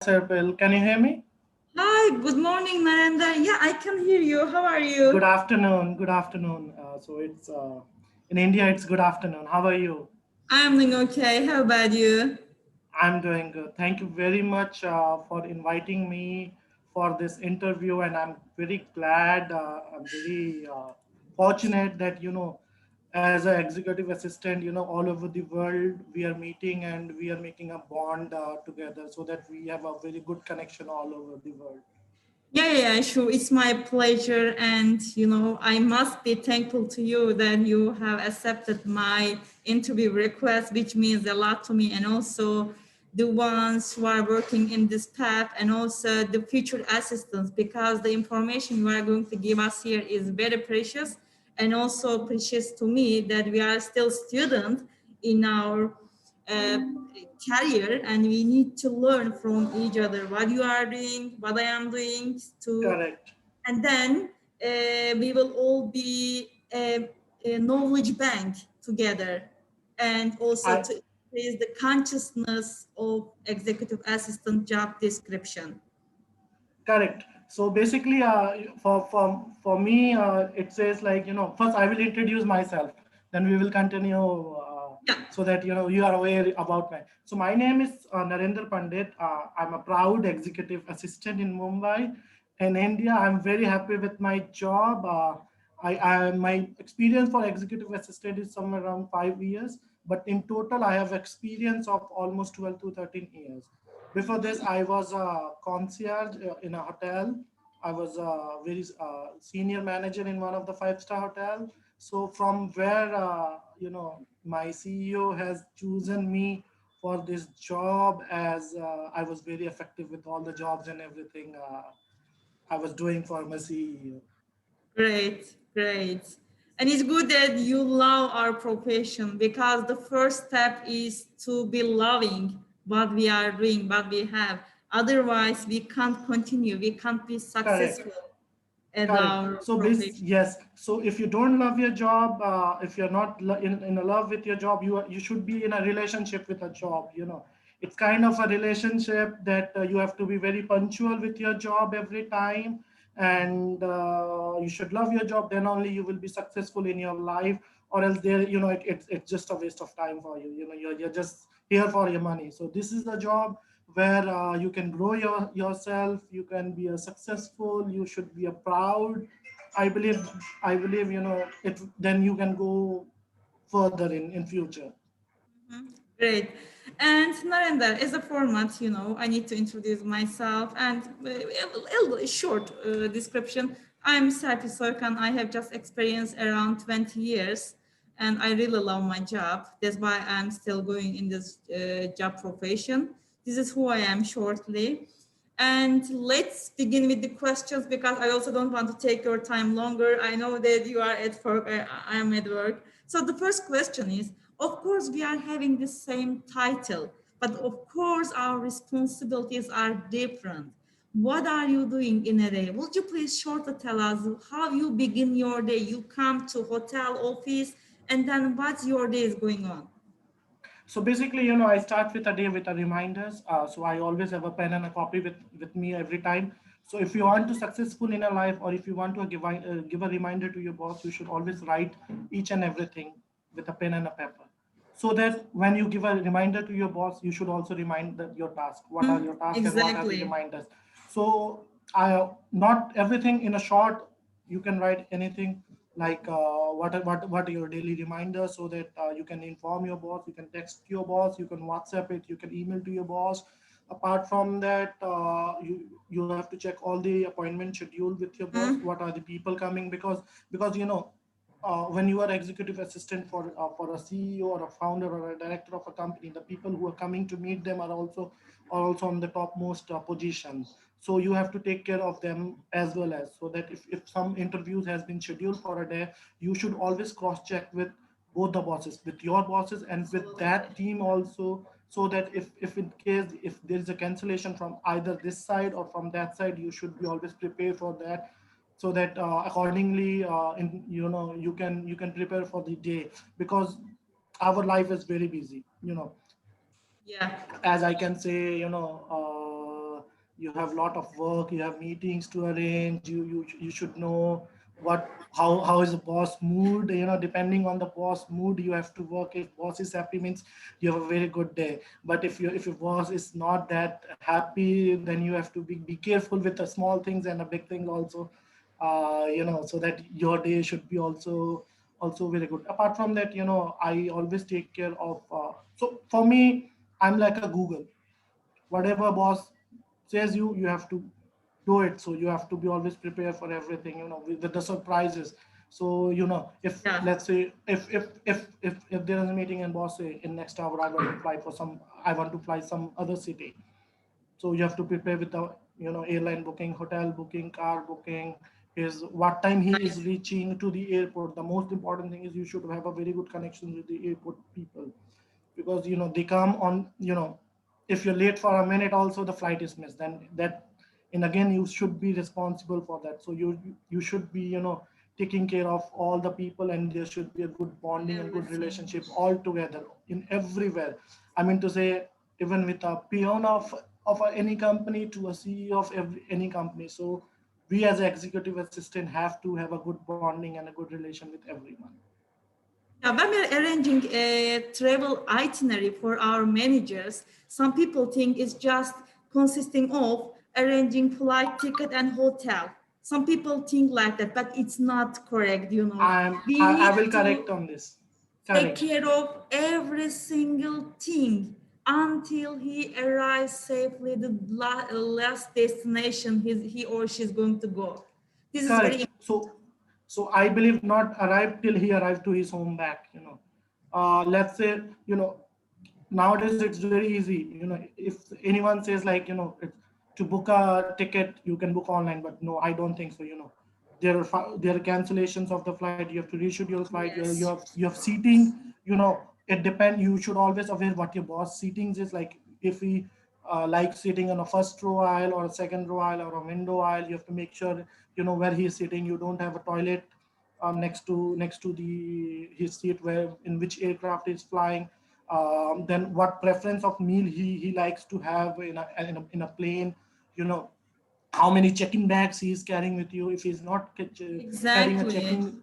Serpil, can you hear me? Hi, good morning, Narender. Yeah, I can hear you. How are Good you? afternoon. Good afternoon. So it's in India. It's good afternoon. How are you? I'm doing okay. How about you? I'm doing good. Thank you very much for inviting me for this interview, and I'm very glad. I'm very fortunate that as an executive assistant, all over the world, we are meeting and we are making a bond together, so that we have a very good connection all over the world. Yeah, sure. It's my pleasure. And, I must be thankful to you that you have accepted my interview request, which means a lot to me. And also the ones who are working in this path and also the future assistants, because the information you are going to give us here is very precious and also precious to me that we are still students in our uh, career and we need to learn from each other what you are doing, what I am doing to, Correct. and then we will all be a knowledge bank together and also I to increase the consciousness of executive assistant job description. Correct. So basically, for me, it says like first I will introduce myself, then we will continue Yeah. so that you are aware about me. So my name is Narender Pandit. I'm a proud executive assistant in Mumbai, in India. I'm very happy with my job. I my experience for executive assistant is somewhere around 5 years, but in total I have experience of almost 12 to 13 years. Before this, I was a concierge in a hotel. I was a very senior manager in one of the five-star hotel. So from where my CEO has chosen me for this job, as I was very effective with all the jobs and everything I was doing for my CEO. Great, great. And it's good that you love our profession because the first step is to be loving what we are doing, what we have. Otherwise, we can't continue, we can't be Correct. successful at Correct. our So profession. yes. So if you don't love your job, if you're not in a love with your job, you should be in a relationship with a job. It's kind of a relationship that you have to be very punctual with your job every time, and you should love your job. Then only you will be successful in your life. Or else it's just a waste of time for you. You're just here for your money. So this is the job where you can grow yourself, you can be a successful, you should be a proud. I believe it, then you can go further in future. Mhm. Great. And Narendra, as a format, I need to introduce myself and a short description. I'm Serpil Soykan. I have just experienced around 20 years and I really love my job. That's why I'm still going in this job profession. This is who I am shortly. And let's begin with the questions because I also don't want to take your time longer. I know that you are at work, I am at work. So the first question is, of course, we are having the same title, but of course, our responsibilities are different. What are you doing in a day? Would you please shortly tell us how you begin your day? You come to hotel office, and then what's your day is going on? So basically, I start with a day with a reminders. So I always have a pen and a copy with me every time. So if you want to successful in a life, or if you want to give a reminder to your boss, you should always write each and everything with a pen and a paper. So that when you give a reminder to your boss, you should also remind your task. What are your tasks and what are the Exactly. reminders? So I not everything in a short. You can write anything like what are your daily reminders, so that you can inform your boss, you can text your boss, you can WhatsApp it, you can email to your boss. Apart from that, you have to check all the appointment schedule with your boss, Mhm. what are the people coming, because when you are executive assistant for a CEO or a founder or a director of a company, the people who are coming to meet them are also on the topmost positions. So you have to take care of them as well, as so that if some interviews has been scheduled for a day, you should always cross check with both the bosses, with your bosses and with Absolutely. that team also, so that if in case if there is a cancellation from either this side or from that side, you should be always prepared for that, so that accordingly you can prepare for the day, because our life is very busy. Yeah. As I can say, you have a lot of work, you have meetings to arrange, you should know what how is the boss mood, depending on the boss mood you have to work. If boss is happy means you have a very good day, but if your boss is not that happy, then you have to be careful with the small things and the big things also, so that your day should be also very good. Apart from that, I always take care of, so for me, I'm like a Google. Whatever boss says, you have to do it. So you have to be always prepared for everything, with the surprises. So if Yeah. let's say, if there is a meeting and boss say in next hour I want to fly some other city. So you have to prepare with the airline booking, hotel booking, car booking, is what time he is Right. reaching to the airport. The most important thing is you should have a very good connection with the airport people, because they come on, if you're late for a minute also, the flight is missed, then that, and again you should be responsible for that. So you should be taking care of all the people, and there should be a good bonding and good Everything. relationship all together in everywhere. I mean to say, even with a peon of any company to a CEO of any company. So we as executive assistant have to have a good bonding and a good relation with everyone. Yeah, when we're arranging a travel itinerary for our managers, some people think it's just consisting of arranging flight ticket and hotel. Some people think like that, but it's not correct, you know. We I need will correct to on this. take Correct. care of every single thing until he arrives safely the last destination he or she is going to go. This is very Correct. So I believe not arrive till he arrived to his home back. Let's say, nowadays it's very easy. If anyone says like, to book a ticket, you can book online, but no, I don't think so. There are cancellations of the flight. You have to reschedule flight. yes. You have seating. It depends. You should always aware what your boss seatings is like. If he like sitting on a first row aisle or a second row aisle or a window aisle, you have to make sure where he is sitting. You don't have a toilet next to the his seat where in which aircraft is flying. Then what preference of meal he likes to have in a plane. you know how many check-in bags he is carrying with you. If he's not carrying a Exactly. check-in,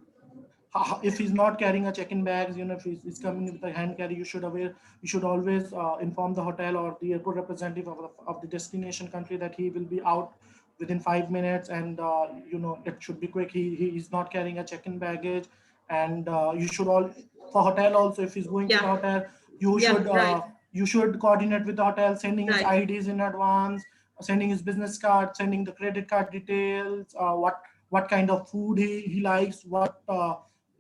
if he's not carrying a check-in bags, if he's coming with a hand carry, you should always inform the hotel or the airport representative of the destination country that he will be out within 5 minutes, and it should be quick. He is not carrying a check-in baggage, and you should all for hotel also, if he's going to the Yeah. hotel, you Yeah. should Right. uh, you should coordinate with the hotel, sending his Right. IDs in advance, sending his business card, sending the credit card details, what kind of food he likes, what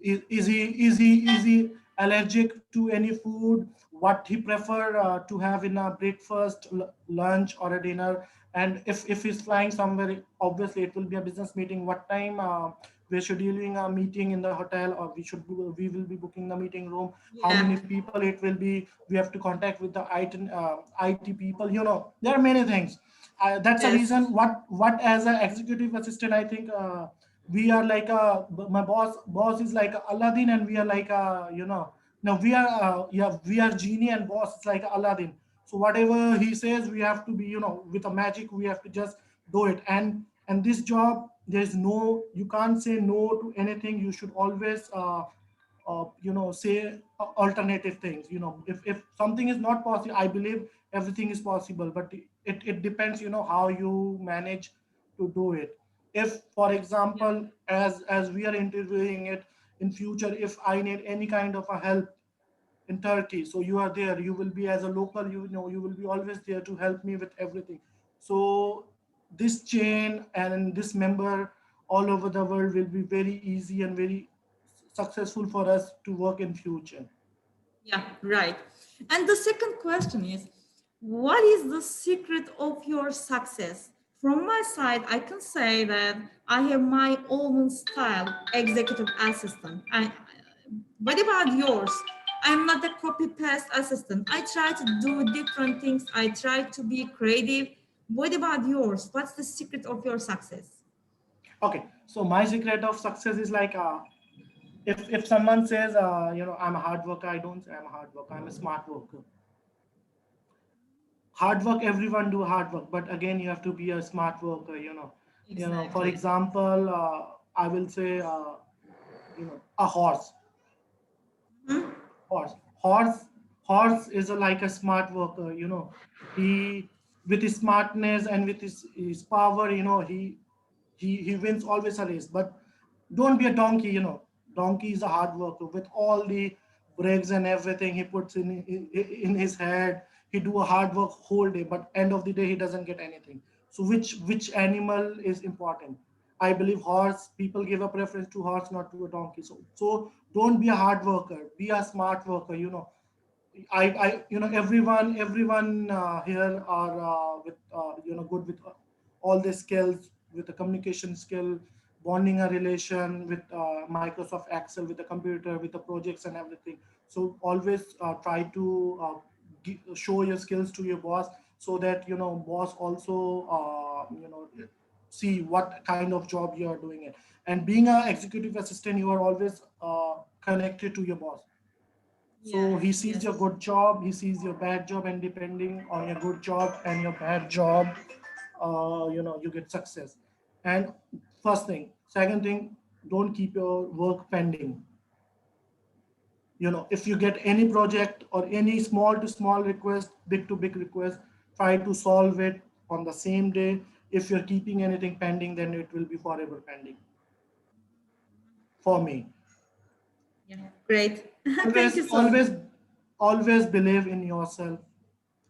is he allergic to any food, what he prefer to have in a breakfast, lunch, or a dinner. And if he's flying somewhere, obviously it will be a business meeting. What time we're scheduling a meeting in the hotel, or we will be booking the meeting room, how many Yeah. people it will be, we have to contact with the IT people. There are many things. That's the Yes. reason what as an executive assistant, I think we are like my boss is like Aladdin, and we are like now we are yeah, we are genie, and boss is like Aladdin. So whatever he says, we have to be, with a magic, we have to just do it. And this job, there's no, you can't say no to anything. You should always say alternative things. If something is not possible, I believe everything is possible, but it depends, how you manage to do it. If, for Yeah. example, as we are interviewing it in future, if I need any kind of a help in Turkey, so you are there, you will be as a local, you will be always there to help me with everything. So this chain and this member all over the world will be very easy and very successful for us to work in future. Yeah, right. And the second question is, what is the secret of your success? From my side, I can say that I have my own style, executive assistant. What about yours? I'm not a copy paste assistant. I try to do different things. I try to be creative. What about yours? What's the secret of your success? Okay, so my secret of success is like, if someone says, I'm a hard worker, I don't say I'm a hard worker, I'm a smart worker. hard work, everyone do hard work, but again you have to be a smart worker, for Exactly. example, I will say, a Mhm. horse horse horse is like a smart worker. He, with his smartness and with his power, he wins always a race. But don't be a donkey. Donkey is a hard worker with all the breaks and everything he puts in his head. He do a hard work whole day, but end of the day he doesn't get anything. So which animal is important? I believe horse. People give a preference to horse, not to a donkey. So don't be a hard worker. Be a smart worker. Everyone here are with good with all the skills, with the communication skill, bonding a relation with Microsoft Excel, with the computer, with the projects and everything. So always try to show your skills to your boss, so that boss also see what kind of job you are doing it. And being an executive assistant, you are always connected to your boss. So he Yes, sees your yes. good job, he sees your bad job, and depending on your good job and your bad job, you get success. And first thing, second thing, don't keep your work pending. If you get any project or any small to small request, big to big request, try to solve it on the same day. If you're keeping anything pending, then it will be forever pending for me. Yeah. Great. Thank Always, you so much. always, always believe in yourself.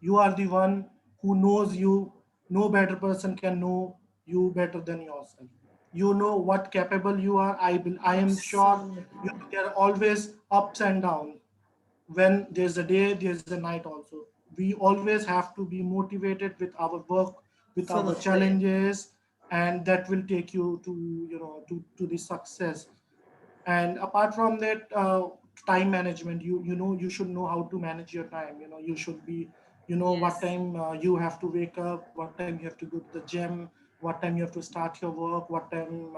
You are the one who knows you. No better person can know you better than yourself. You know what capable you are. I am sure. Absolutely. There are always ups and downs. When there's a day, there's a night also. We always have to be motivated with our work, with our Absolutely. challenges, and that will take you to to the success. And apart from that, time management, you should know how to manage your time. You should be, what Yes. time you have to wake up, what time you have to go to the gym, what time you have to start your work, what time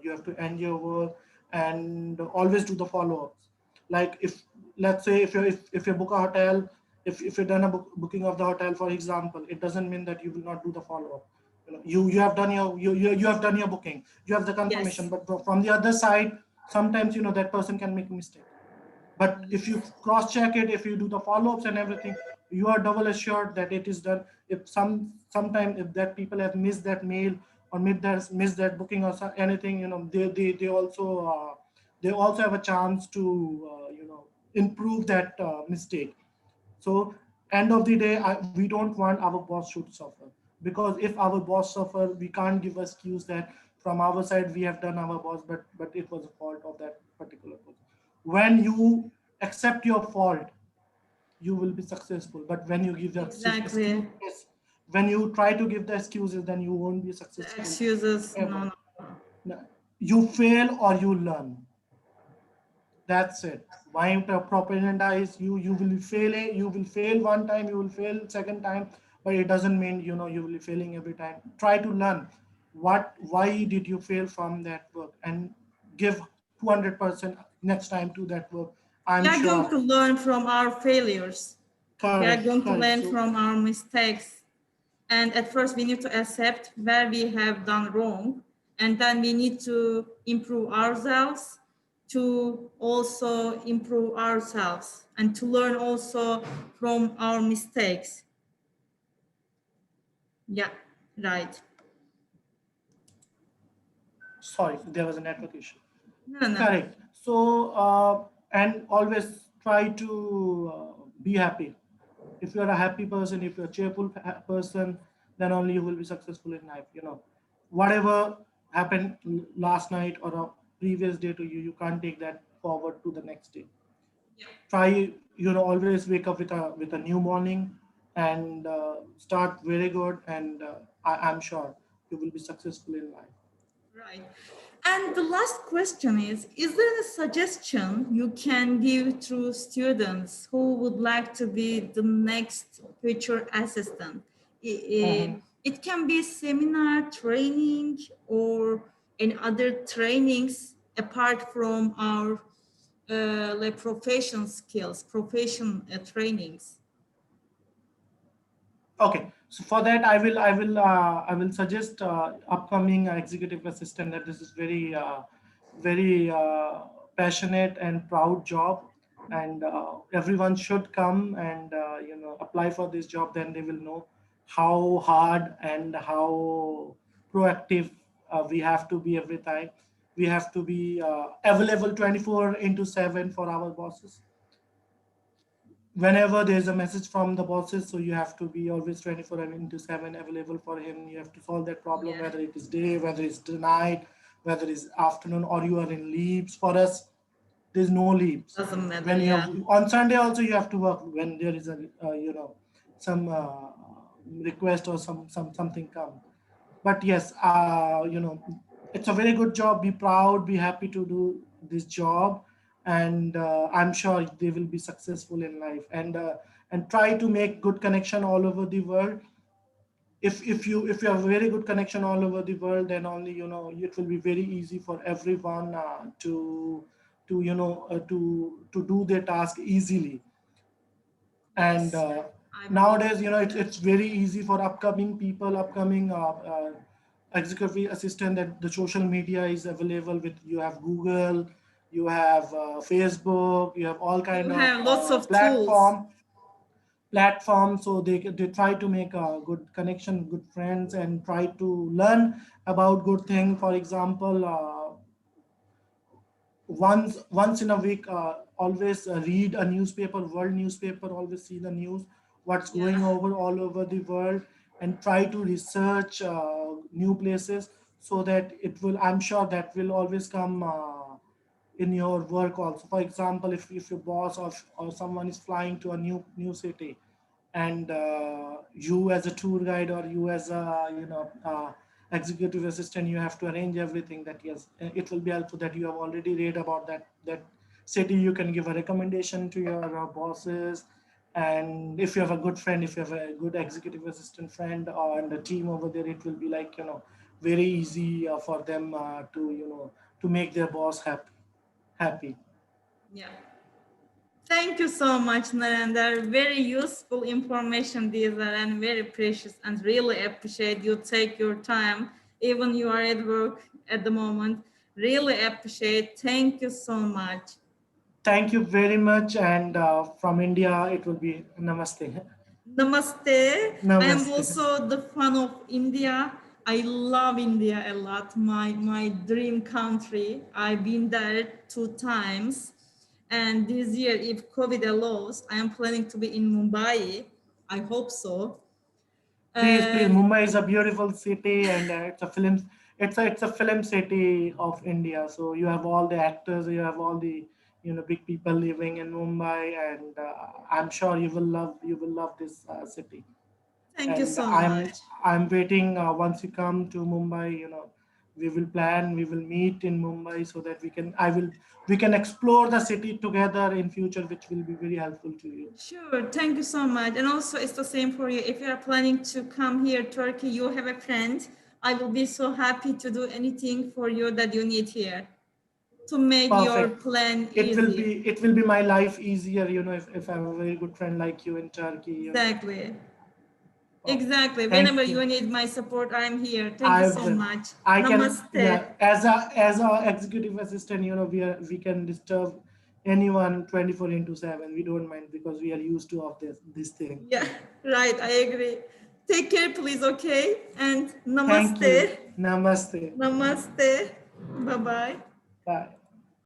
you have to end your work. And always do the follow-ups. Like, if, let's say, if you book a hotel, if you've done a booking of the hotel, for example, it doesn't mean that you will not do the follow-up. You have done you have done your booking, you have the confirmation, Yes. but from the other side, sometimes that person can make a mistake. But if you Yes. cross check it, if you do the follow-ups and everything, you are double assured that it is done. If sometime if that people have missed that mail, or missed that booking, or anything, they also have a chance to improve that mistake. So end of the day, we don't want our boss should suffer, because if our boss suffer, we can't give excuse that from our side we have done our boss, but it was a fault of that particular person. When you accept your fault, you will be successful. But when you give the Exactly. excuses, when you try to give the excuses, then you won't be The successful excuses. ever. No, no. Now, you fail or you learn. That's it. Why propaganda is, you will fail you will fail one time, you will fail second time, but it doesn't mean you will be failing every time. Try to learn why did you fail from that work, and give 200% next time to that work. We I'm are going sure. to learn from our failures. We are Correct, going to correct. learn So from our mistakes. And at first, we need to accept where we have done wrong. And then we need to improve ourselves to also improve ourselves and to learn also from our mistakes. Yeah, right. sorry, there was a network issue. No, no. Correct. So, and always try to be happy. If you're a happy person, if you're a cheerful person, then only you will be successful in life. Whatever happened last night or a previous day to you, you can't take that forward to the next day. Try, always wake up with a new morning, and start very good, and I'm sure you will be successful in life. Right. And the last question is there a suggestion you can give to students who would like to be the next future assistant? Mhm. It can be seminar training or any other trainings apart from our like profession skills, profession trainings. Okay, so for that, I will suggest upcoming executive assistant that this is very passionate and proud job, and everyone should come and apply for this job. Then they will know how hard and how proactive we have to be every time. We have to be available 24/7 for our bosses whenever there's a message from the bosses, so you have to be always 24/7 available for him. You have to solve that problem, Yeah, whether it is day, whether it's the night, whether it's afternoon, or you are in leaves. For us, there's no leaves. doesn't matter. When you Yeah. have on Sunday also, you have to work when there is a some request or something come. But yes, it's a very good job. Be proud, be happy to do this job, and I'm sure they will be successful in life. And try to make good connection all over the world. If you have a very good connection all over the world, then only it will be very easy for everyone to do their task easily. And Yes, I believe nowadays, in it's that. it's very easy for upcoming people, upcoming executive assistant, that the social media is available with. You have Google, you have Facebook, you have all You kind of have lots of tools. platform, so they try to make a good connection, good friends, and try to learn about good thing. For example, once in a week, always read a newspaper, world newspaper, always see the news, what's Yeah. going over all over the world, and try to research new places, so that it will, I'm sure that will always come in your work also. For example, if your boss or someone is flying to a new city, and you as a tour guide, or you as a executive assistant, you have to arrange everything. That yes, it will be helpful that you have already read about that city. You can give a recommendation to your bosses. And if you have a good friend, if you have a good executive assistant friend or and the team over there, it will be like very easy for them to make their boss happy. Yeah. Thank you so much, Narendra. Very useful information these are and very precious, and really appreciate you take your time, even you are at work at the moment. Really appreciate. Thank you so much. Thank you very much. And from India, it will be namaste. Namaste. I am Namaste. also the fan of India. I love India a lot. My dream country. I've been there 2 times. And this year, if COVID allows, I am planning to be in Mumbai. I hope so. Please, please. And Mumbai is a beautiful city, and it's a film. It's a film city of India. So you have all the actors, you have all the big people living in Mumbai, and I'm sure you will love this city. thank you And so I'm much. I'm waiting. Once you come to Mumbai, we will meet in Mumbai, so that we can explore the city together in future, which will be very helpful to you. Sure, thank you so much. And also, it's the same for you. If you are planning to come here, Turkey, you have a friend. I will be so happy to do anything for you that you need here to make your Perfect. plan it will easy. be it will be my life easier, if I have a very good friend like you in Turkey. Exactly. Perfect. Exactly. Whenever Thank you. you need my support, I'm here. Thank you I so will. much. I can, Namaste. yeah, as a executive assistant, we can disturb anyone 24/7. We don't mind, because we are used to of this thing. Yeah, right. I agree. Take care, please. Okay. And Thank you. namaste. Namaste. Namaste. Bye bye. Bye.